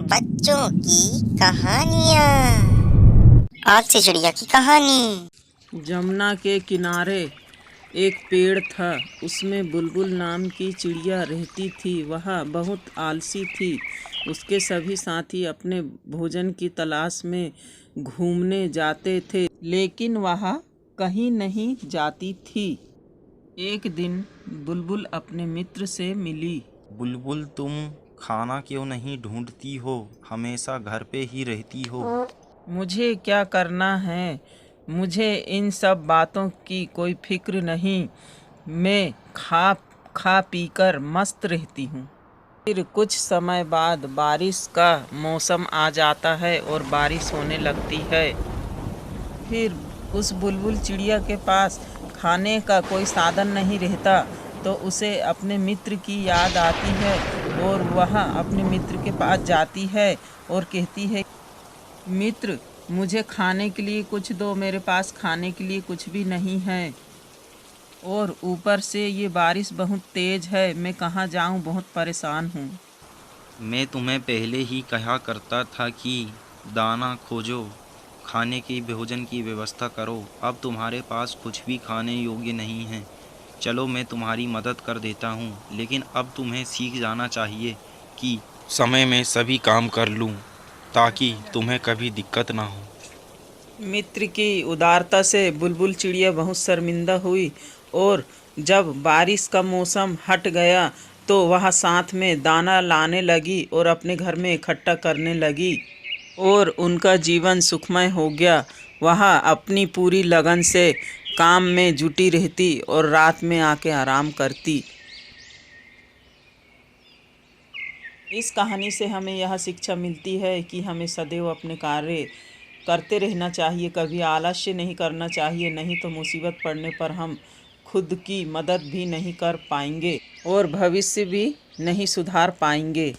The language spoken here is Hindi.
बच्चों की कहानियाँ। आज से चिड़िया की कहानी। जमुना के किनारे एक पेड़ था। उसमें बुलबुल नाम की चिड़िया रहती थी। वह बहुत आलसी थी। उसके सभी साथी अपने भोजन की तलाश में घूमने जाते थे, लेकिन वह कहीं नहीं जाती थी। एक दिन बुलबुल अपने मित्र से मिली। बुलबुल, तुम खाना क्यों नहीं ढूंढती हो? हमेशा घर पे ही रहती हो। मुझे क्या करना है? मुझे इन सब बातों की कोई फिक्र नहीं। मैं खा खा पीकर मस्त रहती हूँ। फिर कुछ समय बाद बारिश का मौसम आ जाता है और बारिश होने लगती है। फिर उस बुलबुल चिड़िया के पास खाने का कोई साधन नहीं रहता, तो उसे अपने मित्र की याद आती है और वह अपने मित्र के पास जाती है और कहती है, मित्र, मुझे खाने के लिए कुछ दो। मेरे पास खाने के लिए कुछ भी नहीं है और ऊपर से ये बारिश बहुत तेज है। मैं कहाँ जाऊँ? बहुत परेशान हूँ। मैं तुम्हें पहले ही कहा करता था कि दाना खोजो, खाने की भोजन की व्यवस्था करो। अब तुम्हारे पास कुछ भी खाने योग्य नहीं है। चलो, मैं तुम्हारी मदद कर देता हूँ, लेकिन अब तुम्हें सीख जाना चाहिए कि समय में सभी काम कर लूँ, ताकि तुम्हें कभी दिक्कत ना हो। मित्र की उदारता से बुलबुल चिड़िया बहुत शर्मिंदा हुई और जब बारिश का मौसम हट गया तो वह साथ में दाना लाने लगी और अपने घर में इकट्ठा करने लगी और उनका जीवन सुखमय हो गया। वह अपनी पूरी लगन से काम में जुटी रहती और रात में आके आराम करती। इस कहानी से हमें यह शिक्षा मिलती है कि हमें सदैव अपने कार्य करते रहना चाहिए, कभी आलस्य नहीं करना चाहिए, नहीं तो मुसीबत पड़ने पर हम खुद की मदद भी नहीं कर पाएंगे और भविष्य भी नहीं सुधार पाएंगे।